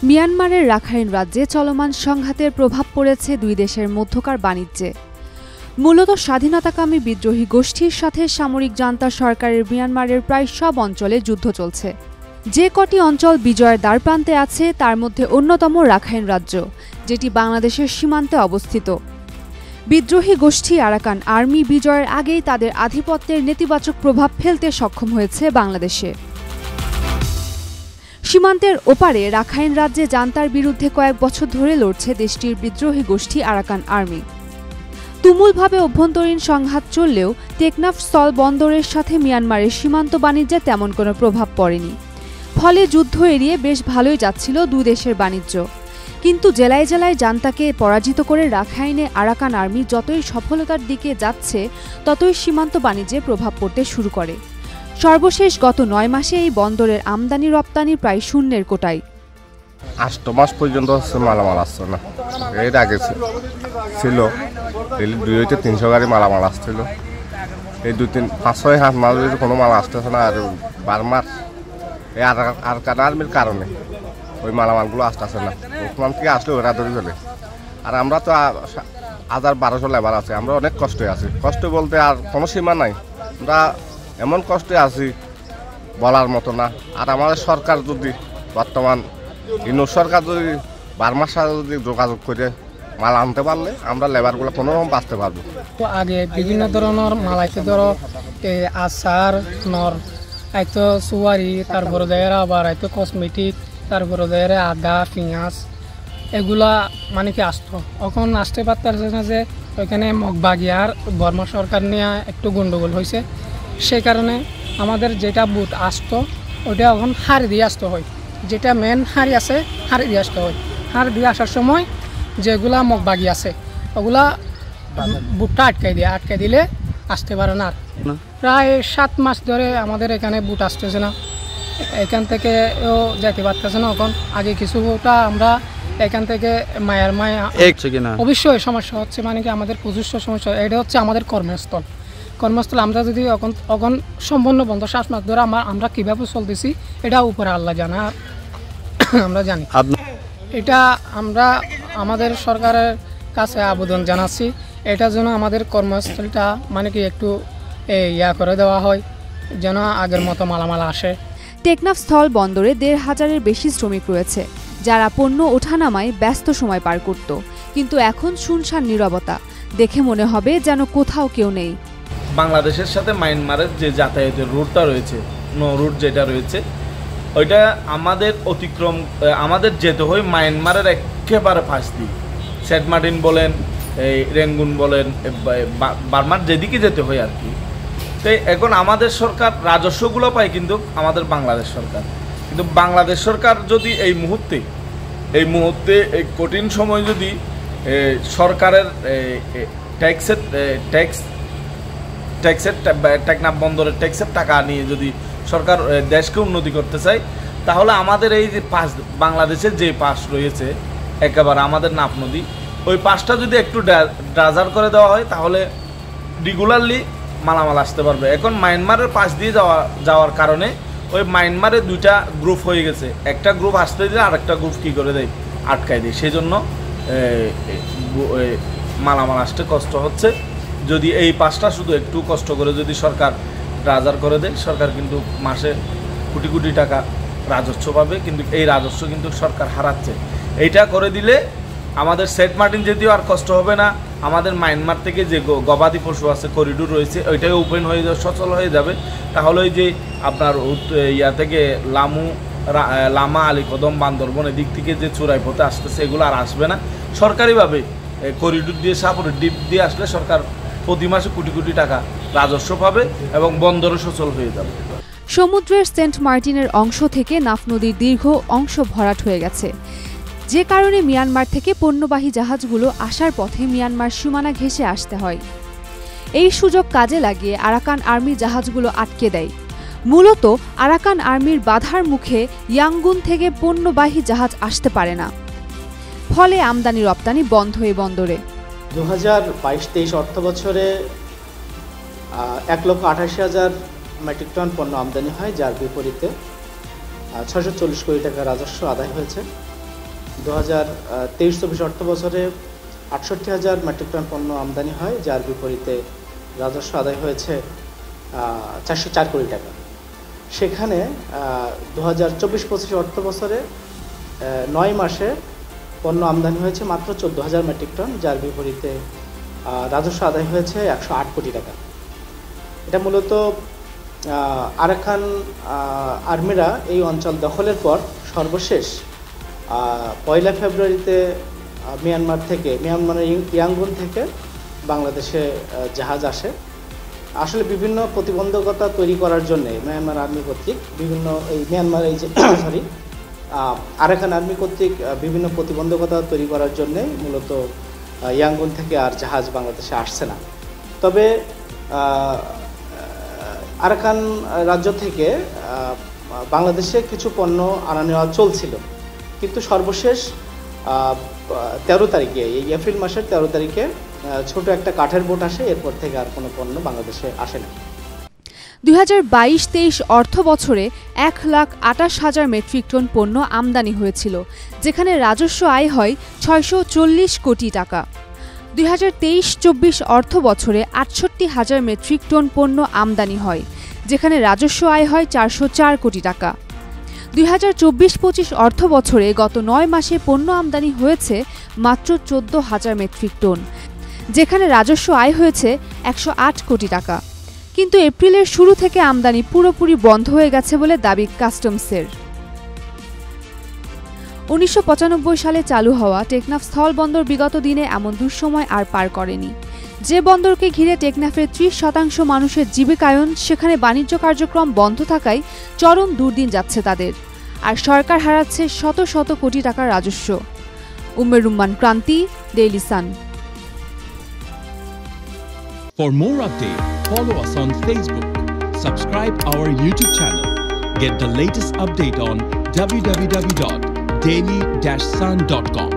মিয়ানমারের রাখাইন রাজ্যে চলমান সংঘাতের প্রভাব পড়েছে দুই দেশের মধ্যকার বাণিজ্যে। মূলত স্বাধীনতাকামী বিদ্রোহী গোষ্ঠীর সাথে সামরিক জান্তা সরকারের মিয়ানমারের প্রায় সব অঞ্চলে যুদ্ধ চলছে। যে কটি অঞ্চল বিজয়ের দ্বারপ্রান্তে আছে তার মধ্যে অন্যতম রাখাইন রাজ্য, যেটি বাংলাদেশের সীমান্তে অবস্থিত। বিদ্রোহী গোষ্ঠী আরাকান আর্মি বিজয়ের আগেই তাদের আধিপত্যের নেতিবাচক প্রভাব ফেলতে সক্ষম হয়েছে বাংলাদেশে। সীমান্তের ওপারে রাখাইন রাজ্যে জান্তার বিরুদ্ধে কয়েক বছর ধরে লড়ছে দেশটির বিদ্রোহী গোষ্ঠী আরাকান আর্মি। তুমুলভাবে অভ্যন্তরীণ সংঘাত চললেও টেকনাফ স্থল বন্দরের সাথে মিয়ানমারের সীমান্ত বাণিজ্যে তেমন কোনো প্রভাব পড়েনি। ফলে যুদ্ধ এড়িয়ে বেশ ভালোই যাচ্ছিল দুই দেশের বাণিজ্য। কিন্তু জেলায় জেলায় জান্তাকে পরাজিত করে রাখাইনে আরাকান আর্মি যতই সফলতার দিকে যাচ্ছে ততই সীমান্ত বাণিজ্যে প্রভাব পড়তে শুরু করে। সর্বশেষ গত 9 মাসে এই বন্দরের আমদানি রপ্তানি প্রায় শূন্যের কোটায়। 8 মাস পর্যন্ত মালামাল আসছে না। এর আগে ছিল 200-300 গাড়ি মালামাল আসছিল। এই 5-6 মাস কোনো মাল আসতেছে না। আর বারমার এই আরাকান আর্মির কারণে ওই মালামালগুলো আসতেছে না। ওখান থেকে আসলে ওরা ধরে ফেলে। আর আমরা তো 1000-1200 লেবার আছে, আমরা অনেক কষ্টে আছি। কষ্ট বলতে আর কোনো সীমা নাই, আমরা এমন কষ্টে আছি বলার মতো না। আর আমাদের সরকার যদি বর্তমান ইউনিট সরকার যদি বার্মার সাথে যদি যোগাযোগ করে মাল আনতে পারলে আমরা লেবারগুলো কোনোরকম বাঁচতে পারবো। তো আগে বিভিন্ন ধরনের মাল আইতে ধরো আচার নর আইতো সুয়ারি, তারপরে দেয় আবার আইতো কসমেটিক, তারপরে দেয় আদা পেঁয়াজ, এগুলা মানে কি আসতো। এখন আসতে পারতেছে না যে ওইখানে মগবাগিয়ার বর্মা সরকার নিয়ে একটু গন্ডগোল হয়েছে। সেই কারণে আমাদের যেটা বুট আসতো ওইটা এখন হাড় দিয়ে আসতে হয়। যেটা মেন হাড়ি আছে হাড়ি দিয়ে আসতে হয়। হাড় দিয়ে আসার সময় যেগুলা মগবাগি আছে ওগুলা বুটটা আটকাই দিলে আসতে পারে না। প্রায় 7 মাস ধরে আমাদের এখানে বুট আসতেছে না, এখান থেকে ও যেতে পারতেছে না। এখন আগে কিছুটা আমরা এখান থেকে মায়া অবশ্যই সমস্যা হচ্ছে, মানে কি আমাদের প্রচুর সমস্যা। এটা হচ্ছে আমাদের কর্মস্থল। আমরা যদি এখন সম্পূর্ণ বন্ধ 7 মাস ধরে আমরা কীভাবে চলতেছি এটা উপরে আল্লাহ জানা, আমরা জানি। এটা আমরা আমাদের সরকারের কাছে আবেদন জানাচ্ছি, এটার জন্য আমাদের কর্মস্থলটা মানে কি একটু ইয়া করে দেওয়া হয়, যেন আগের মতো মালামাল আসে। টেকনাফ স্থল বন্দরে 1,500-এর বেশি শ্রমিক রয়েছে, যারা পণ্য ওঠানামায় ব্যস্ত সময় পার করত। কিন্তু এখন শুনশান নীরবতা, দেখে মনে হবে যেন কোথাও কেউ নেই। বাংলাদেশের সাথে মায়ানমারের যে যাতায়াতের রুটটা রয়েছে, রুট যেটা রয়েছে, ওইটা আমাদের অতিক্রম আমাদের যেতে হয় মায়ানমারের একেবারে পাশ দিয়ে। সেন্ট মার্টিন বলেন, এই রেঙ্গুন বলেন, বার্মার যেদিকে যেতে হয় আর কি। তো এখন আমাদের সরকার রাজস্বগুলো পায় কিন্তু আমাদের বাংলাদেশ সরকার। কিন্তু বাংলাদেশ সরকার যদি এই মুহূর্তে এই কঠিন সময় যদি সরকারের টেকনাফ বন্দরের ট্যাক্সের টাকা নিয়ে যদি সরকার দেশকে উন্নতি করতে চায়, তাহলে আমাদের এই যে বাংলাদেশের যে পাশ রয়েছে একেবারে আমাদের নাফ নদী, ওই পাশটা যদি একটু ড্রাজার করে দেওয়া হয় তাহলে রেগুলারলি মালামাল আসতে পারবে। এখন মায়ানমারের পাশ দিয়ে যাওয়ার কারণে ওই মায়ানমারের 2টা গ্রুপ হয়ে গেছে। একটা গ্রুপ আসতে দিলে আরেকটা গ্রুপ কী করে দেয়, আটকায় দেয়। সেই জন্য মালামাল আসতে কষ্ট হচ্ছে। যদি এই পাশটা শুধু একটু কষ্ট করে যদি সরকার ড্রাজার করে দেয়, সরকার কিন্তু মাসে কোটি কোটি টাকা রাজস্ব পাবে। কিন্তু এই রাজস্ব কিন্তু সরকার হারাচ্ছে। এইটা করে দিলে আমাদের সেন্ট মার্টিন যেতেও আর কষ্ট হবে না। আমাদের মায়ানমার থেকে যে গবাদি পশু আছে, করিডোর রয়েছে, ওইটাই ওপেন হয়ে যাবে, সচল হয়ে যাবে। তাহলে ওই যে আপনার ইয়া থেকে লামা, আলীকদম, বান্দরবন এদিক থেকে যে চূড়াই পথে আসতেছে এগুলো আর আসবে না। সরকারিভাবে করিডোর দিয়ে সাপোর্ট ডিপ দিয়ে আসলে সরকার প্রতি মাসে কোটি কোটি টাকা রাজস্ব পাবে এবং বন্দরও সচল হয়ে যাবে। সমুদ্রের সেন্ট মার্টিনের অংশ থেকে নাফ নদীর দীর্ঘ অংশ ভরাট হয়ে গেছে, যে কারণে মিয়ানমার থেকে পণ্যবাহী জাহাজগুলো আসার পথে মিয়ানমার সীমানা ঘেঁষে আসতে হয়। এই সুযোগ কাজে লাগিয়ে আরাকান আর্মি জাহাজগুলো আটকে দেয়। মূলত আরাকান আর্মির বাধার মুখে ইয়াঙ্গুন থেকে পণ্যবাহী জাহাজ আসতে পারে না, ফলে আমদানি রপ্তানি বন্ধ এই বন্দরে। 2022-23 অর্থ বছরে 1,88,000 মেট্রিক টন পণ্য আমদানি হয়, যার বিপরীতে 640 কোটি টাকা রাজস্ব আদায় হয়েছে। 2023-24 অর্থ বছরে 68,000 মেট্রিক টন পণ্য আমদানি হয়, যার বিপরীতে রাজস্ব আদায় হয়েছে 404 কোটি টাকা। সেখানে 2024-25 অর্থ বছরে 9 মাসে পণ্য আমদানি হয়েছে মাত্র 14,000 মেট্রিক টন, যার বিপরীতে রাজস্ব আদায় হয়েছে 108 কোটি টাকা। এটা মূলত আরাকান আর্মিরা এই অঞ্চল দখলের পর সর্বশেষ 1 ফেব্রুয়ারিতে মিয়ানমারের ইয়াঙ্গুন থেকে বাংলাদেশে জাহাজ আসে। আসলে বিভিন্ন প্রতিবন্ধকতা তৈরি করার জন্যে মিয়ানমার আর্মি কর্তৃক আরাকান আর্মি কর্তৃক বিভিন্ন প্রতিবন্ধকতা তৈরি করার জন্যে মূলত ইয়াঙ্গুন থেকে আর জাহাজ বাংলাদেশে আসছে না। তবে আরাকান রাজ্য থেকে বাংলাদেশে কিছু পণ্য আনা নেওয়া চলছিল, কিন্তু সর্বশেষ 13 তারিখে, এই এপ্রিল মাসের 13 তারিখে ছোট একটা কাঠের বোট আসে, এরপর থেকে আর কোনো পণ্য বাংলাদেশে আসে না। 2022-23 অর্থ বছরে 1,28,000 মেট্রিক টন পণ্য আমদানি হয়েছিল, যেখানে রাজস্ব আয় হয় 640 কোটি টাকা। 2023-24 অর্থ বছরে 68,000 মেট্রিক টন পণ্য আমদানি হয়, যেখানে রাজস্ব আয় হয় 404 কোটি টাকা। 2024-25 অর্থ বছরে গত 9 মাসে পণ্য আমদানি হয়েছে মাত্র 14,000 মেট্রিক টন, যেখানে রাজস্ব আয় হয়েছে 108 কোটি টাকা। কিন্তু এপ্রিলের শুরু থেকে আমদানি পুরোপুরি বন্ধ হয়ে গেছে বলে দাবি কাস্টমসের। 1995 সালে চালু হওয়া টেকনাফ স্থল বন্দর বিগত দিনে এমন দুঃসময় আর পার করেনি। যে বন্দরকে ঘিরে টেকনাফের 30% মানুষের জীবিকায়ন, সেখানে বাণিজ্য কার্যক্রম বন্ধ থাকায় চরম দুর্দিন যাচ্ছে তাদের, আর সরকার হারাচ্ছে শত শত কোটি টাকার রাজস্ব। Umme Rumman Kranti, Daily Sun. For more updates, follow us on Facebook, subscribe our YouTube channel, get the latest update on www.daily-sun.com.